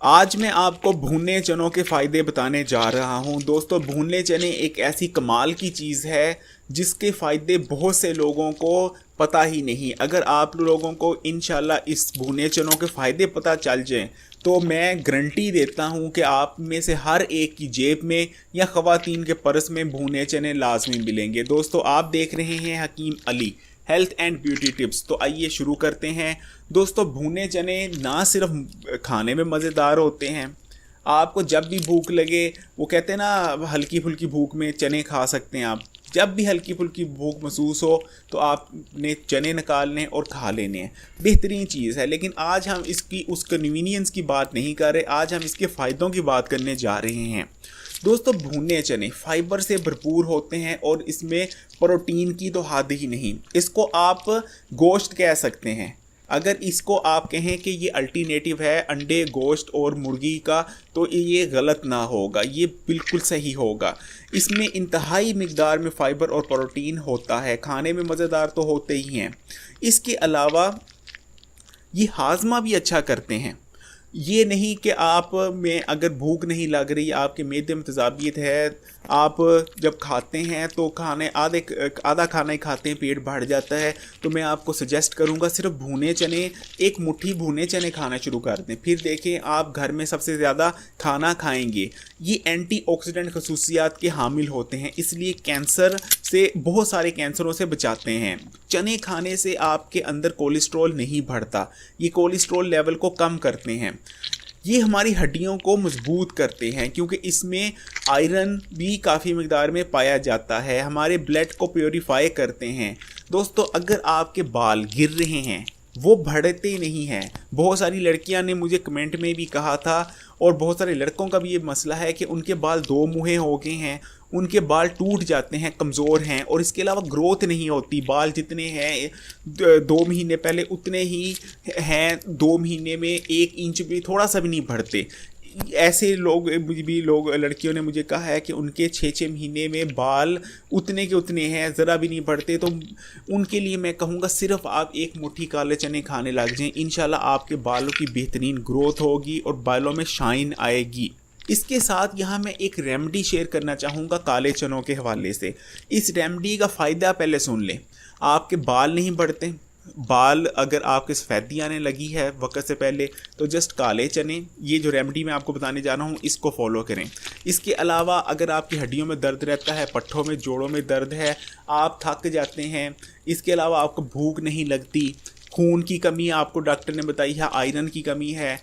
आज मैं आपको भुने चनों के फ़ायदे बताने जा रहा हूं। दोस्तों, भुने चने एक ऐसी कमाल की चीज़ है जिसके फ़ायदे बहुत से लोगों को पता ही नहीं। अगर आप लोगों को इंशाल्लाह इस भुने चनों के फ़ायदे पता चल जाएं तो मैं गारंटी देता हूं कि आप में से हर एक की जेब में या ख़वातीन के पर्स में भुने चने लाजमी मिलेंगे। दोस्तों, आप देख रहे हैं Hakim Ali health and beauty tips. तो आइए शुरू करते हैं। दोस्तों, भुने चने ना सिर्फ खाने में मज़ेदार होते हैं, आपको जब भी भूख लगे, वो कहते हैं ना हल्की फुल्की भूख में चने खा सकते हैं आप। जब भी हल्की फुल्की भूख महसूस हो तो आपने चने निकालने और खा लेने हैं। बेहतरीन चीज़ है। लेकिन आज हम इसकी उस कन्वीनियंस की बात नहीं कर रहे, आज हम इसके फ़ायदों की बात करने जा रहे हैं। दोस्तों, भुने चने फाइबर से भरपूर होते हैं और इसमें प्रोटीन की तो हद ही नहीं। इसको आप गोश्त कह सकते हैं। अगर इसको आप कहें कि ये अल्टरनेटिव है अंडे, गोश्त और मुर्गी का, तो ये गलत ना होगा, ये बिल्कुल सही होगा। इसमें इंतहाई मिकदार में फ़ाइबर और प्रोटीन होता है। खाने में मज़ेदार तो होते ही हैं, इसके अलावा ये हाजमा भी अच्छा करते हैं। ये नहीं कि आप में अगर भूख नहीं लग रही, आपके मैदे में तेज़ाबियत है, आप जब खाते हैं तो आधा खाना ही खाते हैं, पेट भर जाता है, तो मैं आपको सजेस्ट करूंगा सिर्फ भुने चने, एक मुट्ठी भुने चने खाना शुरू कर दें। फिर देखें आप घर में सबसे ज़्यादा खाना खाएंगे। ये एंटीऑक्सीडेंट खसूसियात के हामिल होते हैं, इसलिए कैंसर से, बहुत सारे कैंसरों से बचाते हैं। चने खाने से आपके अंदर कोलेस्ट्रॉल नहीं बढ़ता, ये कोलेस्ट्रॉल लेवल को कम करते हैं। ये हमारी हड्डियों को मजबूत करते हैं क्योंकि इसमें आयरन भी काफ़ी मिकदार में पाया जाता है। हमारे ब्लड को प्योरीफाई करते हैं। दोस्तों, अगर आपके बाल गिर रहे हैं, वो बढ़ते नहीं हैं, बहुत सारी लड़कियां ने मुझे कमेंट में भी कहा था और बहुत सारे लड़कों का भी ये मसला है कि उनके बाल दो मुहे हो गए हैं, उनके बाल टूट जाते हैं, कमज़ोर हैं और इसके अलावा ग्रोथ नहीं होती। बाल जितने हैं 2 महीने पहले उतने ही हैं, 2 महीने में 1 इंच भी थोड़ा सा भी नहीं बढ़ते। ऐसे लोग भी लड़कियों ने मुझे कहा है कि उनके 6-6 महीने में बाल उतने के उतने हैं, ज़रा भी नहीं बढ़ते। तो उनके लिए मैं कहूँगा सिर्फ आप एक मुट्ठी काले चने खाने लग जाएं, इंशाल्लाह आपके बालों की बेहतरीन ग्रोथ होगी और बालों में शाइन आएगी। इसके साथ यहाँ मैं एक रेमेडी शेयर करना चाहूँगा काले चनों के हवाले से। इस रेमेडी का फ़ायदा पहले सुन लें। आपके बाल नहीं बढ़ते, बाल अगर आपके सफ़ेदी आने लगी है वक्त से पहले, तो जस्ट काले चने, ये जो रेमेडी मैं आपको बताने जा रहा हूँ, इसको फॉलो करें। इसके अलावा अगर आपकी हड्डियों में दर्द रहता है, पट्ठों में, जोड़ों में दर्द है, आप थक जाते हैं, इसके अलावा आपको भूख नहीं लगती, खून की कमी आपको डॉक्टर ने बताई है, आयरन की कमी है,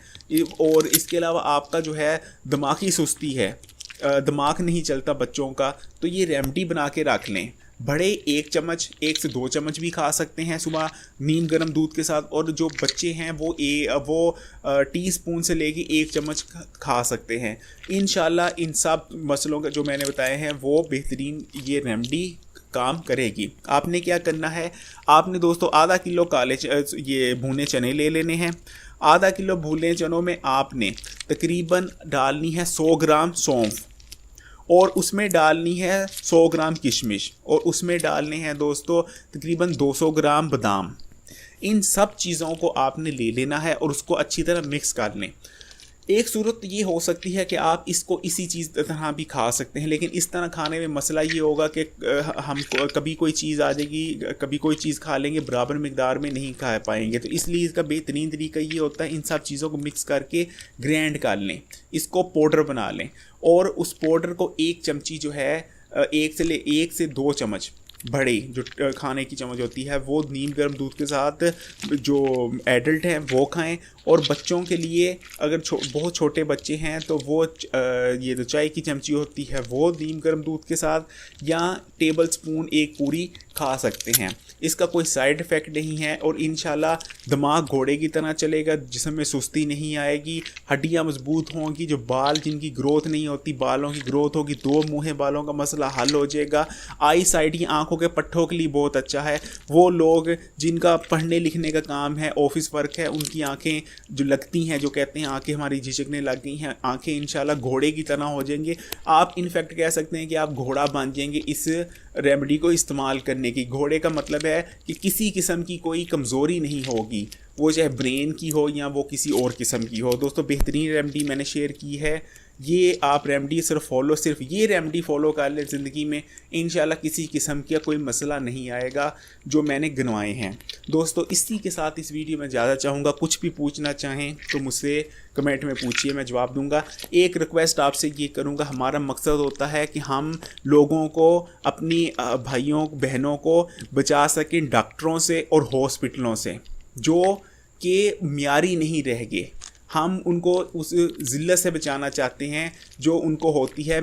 और इसके अलावा आपका जो है दिमागी सुस्ती है, दिमाग नहीं चलता बच्चों का, तो ये रेमेडी बना के रख लें। बड़े 1 चम्मच, 1 से 2 चम्मच भी खा सकते हैं सुबह नीम गर्म दूध के साथ, और जो बच्चे हैं वो टीस्पून से लेके 1 चम्मच खा सकते हैं। इंशाल्लाह इन सब मसलों का जो मैंने बताए हैं वो बेहतरीन ये रेमेडी काम करेगी। आपने क्या करना है, आपने दोस्तों आधा किलो ये भुने चने ले लेने हैं। आधा किलो भुने चनों में आपने तकरीबन डालनी है 100 ग्राम सौंफ, और उसमें डालनी है 100 ग्राम किशमिश, और उसमें डालने हैं दोस्तों तकरीबन 200 ग्राम बादाम। इन सब चीज़ों को आपने ले लेना है और उसको अच्छी तरह मिक्स कर लें। एक सूरत ये हो सकती है कि आप इसको इसी चीज़ तरह भी खा सकते हैं, लेकिन इस तरह खाने में मसला ये होगा कि हम कभी कोई चीज़ आ जाएगी, कभी कोई चीज़ खा लेंगे, बराबर मिकदार में नहीं खा पाएंगे। तो इसलिए इसका बेहतरीन तरीका ये होता है इन सब चीज़ों को मिक्स करके ग्राइंड कर लें, इसको पाउडर बना लें, और उस पाउडर को 1 चमची जो है 1 से 2 चम्मच बड़े जो खाने की चम्मच होती है वो नीम गर्म दूध के साथ जो एडल्ट हैं वो खाएं, और बच्चों के लिए अगर बहुत छोटे बच्चे हैं तो वो ये जो चाय की चमची होती है वो नीम गर्म दूध के साथ, या टेबल स्पून 1 पूरी खा सकते हैं। इसका कोई साइड इफ़ेक्ट नहीं है और इंशाल्लाह दिमाग घोड़े की तरह चलेगा, जिसमें में सुस्ती नहीं आएगी, हड्डियां मजबूत होंगी, जो बाल जिनकी ग्रोथ नहीं होती बालों की ग्रोथ होगी, 2 मुँहे बालों का मसला हल हो जाएगा। आई साइड ये आँखों के पट्ठों के लिए बहुत अच्छा है। वो लोग जिनका पढ़ने लिखने का काम है, ऑफिस वर्क है, उनकी आंखें जो लगती हैं, जो कहते हैं आंखें हमारी झिझकने लग गई हैं, आंखें इंशाल्लाह घोड़े की तरह हो जाएंगे। आप इनफैक्ट कह सकते हैं कि आप घोड़ा बन जाएंगे इस रेमेडी को इस्तेमाल करने की। घोड़े का मतलब है कि किसी किस्म की कोई कमज़ोरी नहीं होगी, वो चाहे ब्रेन की हो या वो किसी और किस्म की हो। दोस्तों बेहतरीन रेमेडी मैंने शेयर की है, ये आप रेमेडी सिर्फ ये रेमेडी फॉलो कर ले ज़िंदगी में, इंशाल्लाह किसी किस्म का कोई मसला नहीं आएगा जो मैंने गिनवाए हैं। दोस्तों इसी के साथ इस वीडियो में ज़्यादा चाहूँगा, कुछ भी पूछना चाहें तो मुझसे कमेंट में पूछिए, मैं जवाब दूंगा। एक रिक्वेस्ट आपसे ये करूँगा, हमारा मकसद होता है कि हम लोगों को, अपनी भाइयों बहनों को बचा सकें डॉक्टरों से और हॉस्पिटलों से जो कि मियारी नहीं रह गए। हम उनको उस ज़िल्लत से बचाना चाहते हैं जो उनको होती है